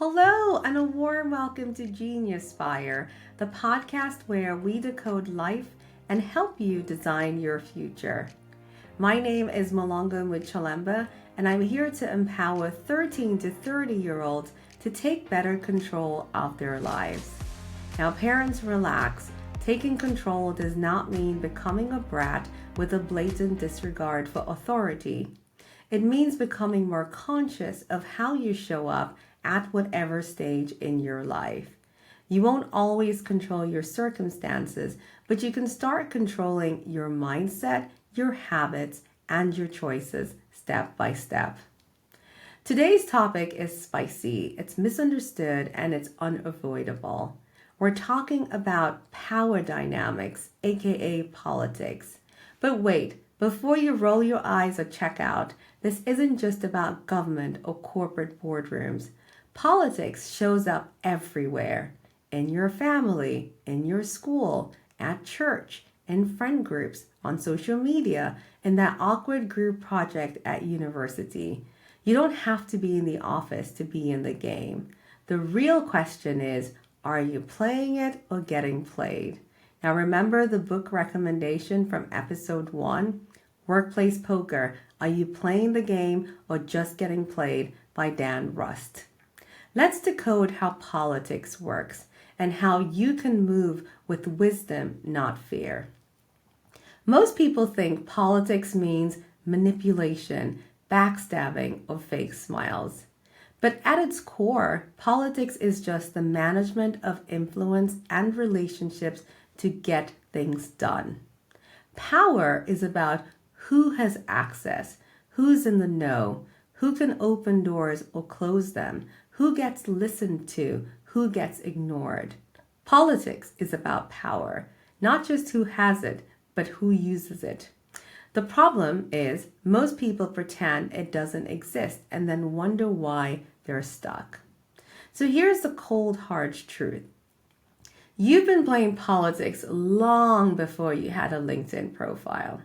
Hello, and a warm welcome to Geniuspire, the podcast where we decode life and help you design your future. My name is Muloongo with and I'm here to empower 13 to 30-year-olds to take better control of their lives. Now, parents, relax. Taking control does not mean becoming a brat with a blatant disregard for authority. It means becoming more conscious of how you show up at whatever stage in your life. You won't always control your circumstances, but you can start controlling your mindset, your habits, and your choices step by step. Today's topic is spicy, it's misunderstood, and it's unavoidable. We're talking about power dynamics, aka politics. But wait, before you roll your eyes or check out, this isn't just about government or corporate boardrooms. Politics shows up everywhere. In your family, in your school, at church, in friend groups, on social media, in that awkward group project at university. You don't have to be in the office to be in the game. The real question is, are you playing it or getting played? Now remember the book recommendation from episode 1? Workplace Poker, Are You Playing the Game or Just Getting Played by Dan Rust. Let's decode how politics works and how you can move with wisdom, not fear. Most people think politics means manipulation, backstabbing, or fake smiles. But at its core, politics is just the management of influence and relationships to get things done. Power is about who has access, who's in the know, who can open doors or close them, who gets listened to, who gets ignored. Politics is about power, not just who has it, but who uses it. The problem is most people pretend it doesn't exist and then wonder why they're stuck. So here's the cold, hard truth. You've been playing politics long before you had a LinkedIn profile.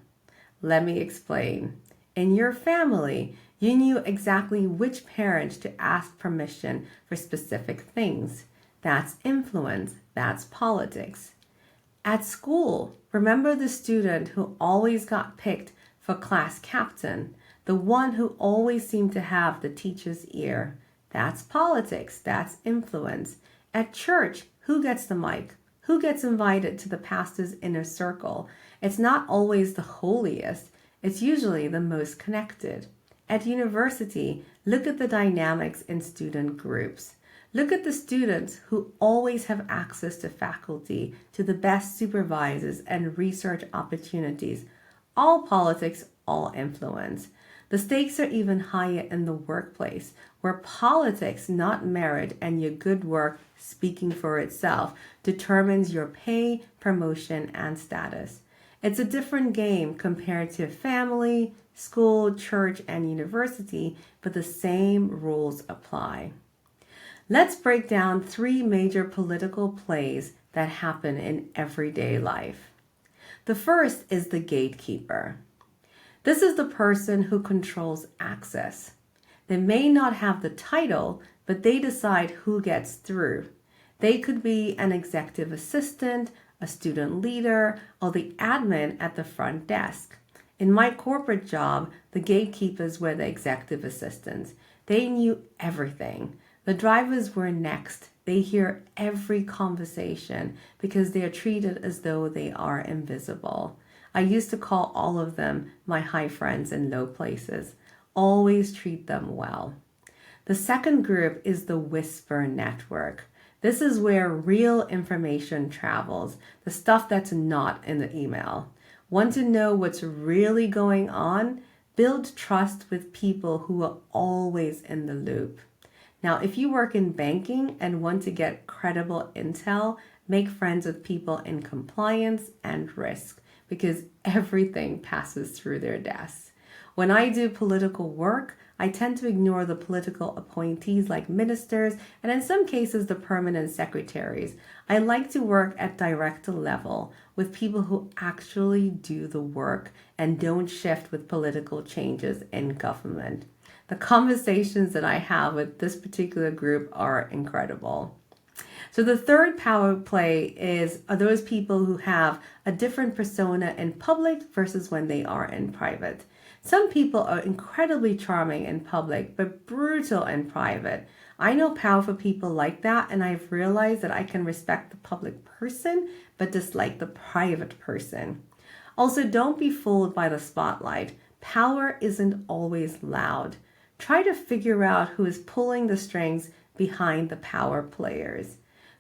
Let me explain. In your family, you knew exactly which parent to ask permission for specific things. That's influence. That's politics. At school, remember the student who always got picked for class captain, the one who always seemed to have the teacher's ear. That's politics. That's influence. At church, who gets the mic? Who gets invited to the pastor's inner circle? It's not always the holiest. It's usually the most connected. At university, look at the dynamics in student groups. Look at the students who always have access to faculty, to the best supervisors and research opportunities. All politics, all influence. The stakes are even higher in the workplace, where politics, not merit, and your good work speaking for itself determines your pay, promotion, and status. It's a different game compared to family, school, church, and university, but the same rules apply. Let's break down 3 major political plays that happen in everyday life. The first is the gatekeeper. This is the person who controls access. They may not have the title, but they decide who gets through. They could be an executive assistant, a student leader, or the admin at the front desk. In my corporate job, the gatekeepers were the executive assistants. They knew everything. The drivers were next. They hear every conversation because they are treated as though they are invisible. I used to call all of them my high friends in low places. Always treat them well. The second group is the whisper network. This is where real information travels, the stuff that's not in the email. Want to know what's really going on? Build trust with people who are always in the loop. Now, if you work in banking and want to get credible intel, make friends with people in compliance and risk because everything passes through their desks. When I do political work, I tend to ignore the political appointees like ministers and in some cases the permanent secretaries. I like to work at director level with people who actually do the work and don't shift with political changes in government. The conversations that I have with this particular group are incredible. So the third power play are those people who have a different persona in public versus when they are in private. Some people are incredibly charming in public, but brutal in private. I know powerful people like that, and I've realized that I can respect the public person, but dislike the private person. Also, don't be fooled by the spotlight. Power isn't always loud. Try to figure out who is pulling the strings behind the power players.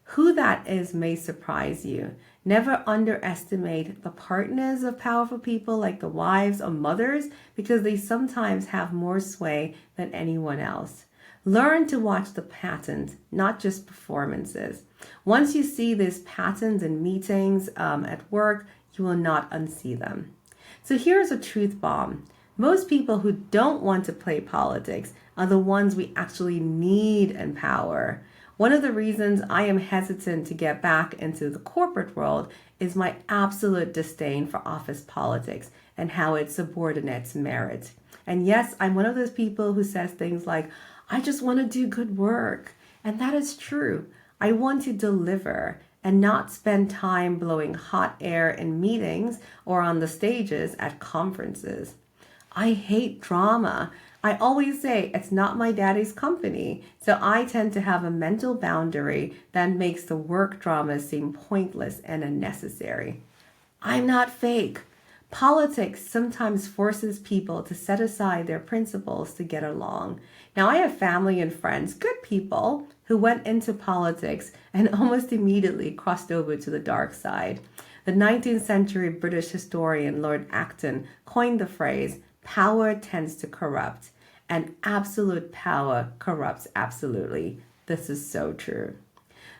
Who that is may surprise you. Never underestimate the partners of powerful people like the wives or mothers, because they sometimes have more sway than anyone else. Learn to watch the patterns, not just performances. Once you see these patterns in meetings, at work, you will not unsee them. So here's a truth bomb. Most people who don't want to play politics are the ones we actually need in power. One of the reasons I am hesitant to get back into the corporate world is my absolute disdain for office politics and how it subordinates merit. And yes, I'm one of those people who says things like, I just want to do good work. And that is true. I want to deliver and not spend time blowing hot air in meetings or on the stages at conferences. I hate drama. I always say it's not my daddy's company, so I tend to have a mental boundary that makes the work drama seem pointless and unnecessary. I'm not fake. Politics sometimes forces people to set aside their principles to get along. Now, I have family and friends, good people, who went into politics and almost immediately crossed over to the dark side. The 19th century British historian Lord Acton coined the phrase, power tends to corrupt, and absolute power corrupts absolutely. This is so true.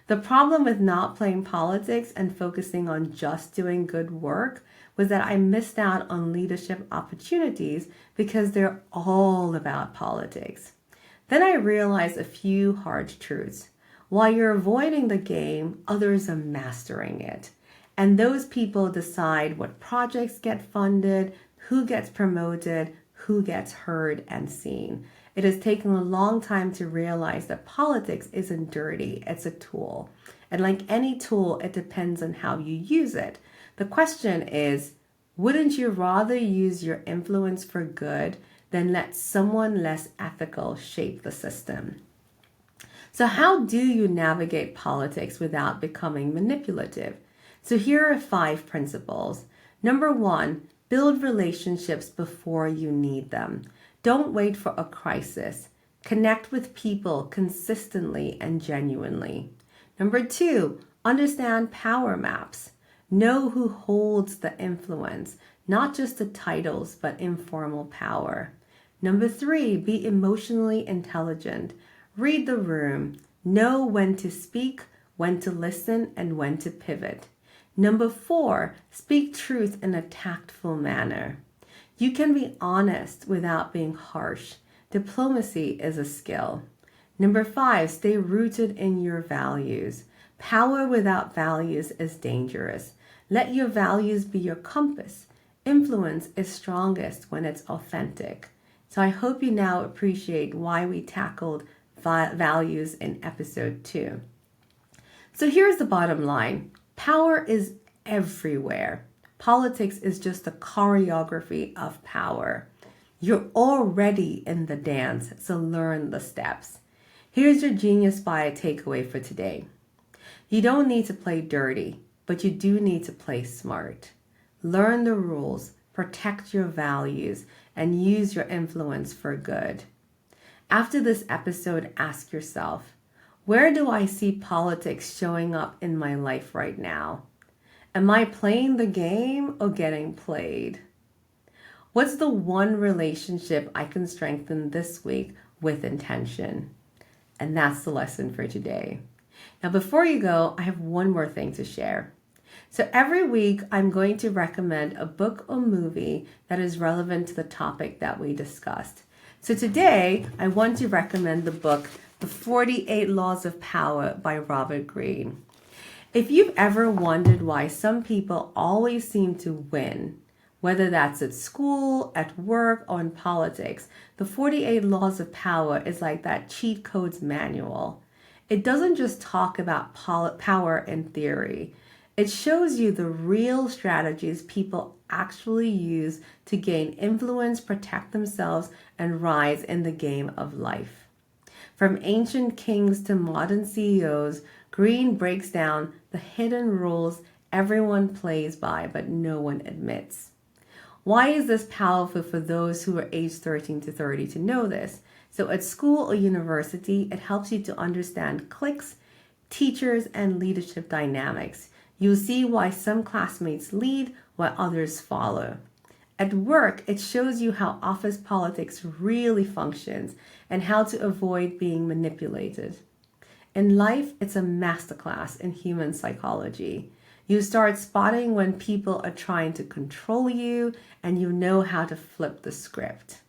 The problem with not playing politics and focusing on just doing good work was that I missed out on leadership opportunities because they're all about politics. Then I realized a few hard truths. While you're avoiding the game, others are mastering it. And those people decide what projects get funded, who gets promoted, who gets heard and seen. It has taken a long time to realize that politics isn't dirty, it's a tool. And like any tool, it depends on how you use it. The question is, wouldn't you rather use your influence for good than let someone less ethical shape the system? So how do you navigate politics without becoming manipulative? So here are 5 principles. Number 1, build relationships before you need them. Don't wait for a crisis. Connect with people consistently and genuinely. Number 2, understand power maps. Know who holds the influence, not just the titles, but informal power. Number 3, be emotionally intelligent. Read the room. Know when to speak, when to listen, and when to pivot. Number 4, speak truth in a tactful manner. You can be honest without being harsh. Diplomacy is a skill. Number 5, stay rooted in your values. Power without values is dangerous. Let your values be your compass. Influence is strongest when it's authentic. So I hope you now appreciate why we tackled values in episode 2. So here's the bottom line. Power is everywhere. Politics is just a choreography of power. You're already in the dance, so learn the steps. Here's your Geniuspire takeaway for today. You don't need to play dirty, but you do need to play smart. Learn the rules, protect your values, and use your influence for good. After this episode, ask yourself, where do I see politics showing up in my life right now? Am I playing the game or getting played? What's the one relationship I can strengthen this week with intention? And that's the lesson for today. Now, before you go, I have one more thing to share. So every week, I'm going to recommend a book or movie that is relevant to the topic that we discussed. So today, I want to recommend the book, The 48 Laws of Power by Robert Greene. If you've ever wondered why some people always seem to win, Whether that's at school, at work, or in politics, the 48 Laws of Power is like that cheat codes manual. It doesn't just talk about power in theory. It shows you the real strategies people actually use to gain influence, protect themselves, and rise in the game of life. From ancient kings to modern CEOs, Greene breaks down the hidden rules everyone plays by but no one admits. Why is this powerful for those who are aged 13 to 30 to know this? So at school or university, it helps you to understand cliques, teachers, and leadership dynamics. You'll see why some classmates lead while others follow. At work, it shows you how office politics really functions and how to avoid being manipulated. In life, it's a masterclass in human psychology. You start spotting when people are trying to control you, and you know how to flip the script.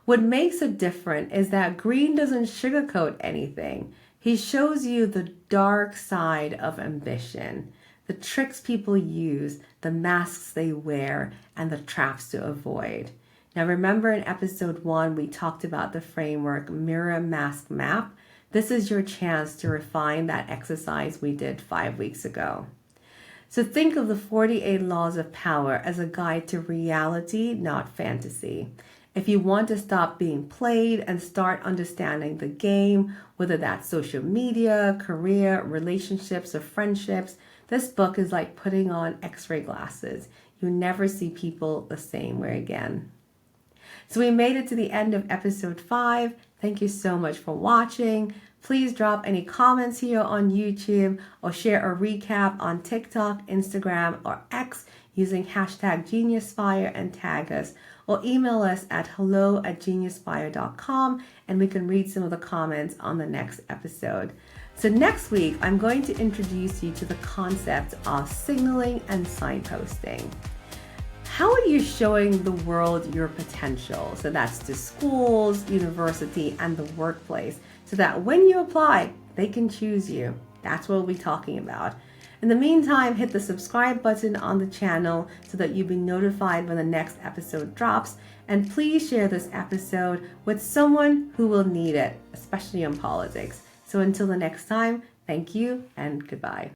What makes it different is that Greene doesn't sugarcoat anything. He shows you the dark side of ambition, the tricks people use, the masks they wear, and the traps to avoid. Now remember in episode 1, we talked about the framework Mirror Mask Map. This is your chance to refine that exercise we did 5 weeks ago. So think of the 48 Laws of Power as a guide to reality, not fantasy. If you want to stop being played and start understanding the game, whether that's social media, career, relationships, or friendships, this book is like putting on X-ray glasses. You never see people the same way again. So we made it to the end of episode 5. Thank you so much for watching. Please drop any comments here on YouTube or share a recap on TikTok, Instagram, or X using hashtag Geniuspire and tag us, or email us at hello@geniuspire.com and we can read some of the comments on the next episode. So next week, I'm going to introduce you to the concept of signaling and signposting. How are you showing the world your potential? So that's to schools, university, and the workplace, so that when you apply, they can choose you. That's what we'll be talking about. In the meantime, hit the subscribe button on the channel so that you'll be notified when the next episode drops. And please share this episode with someone who will need it, especially on politics. So until the next time, thank you and goodbye.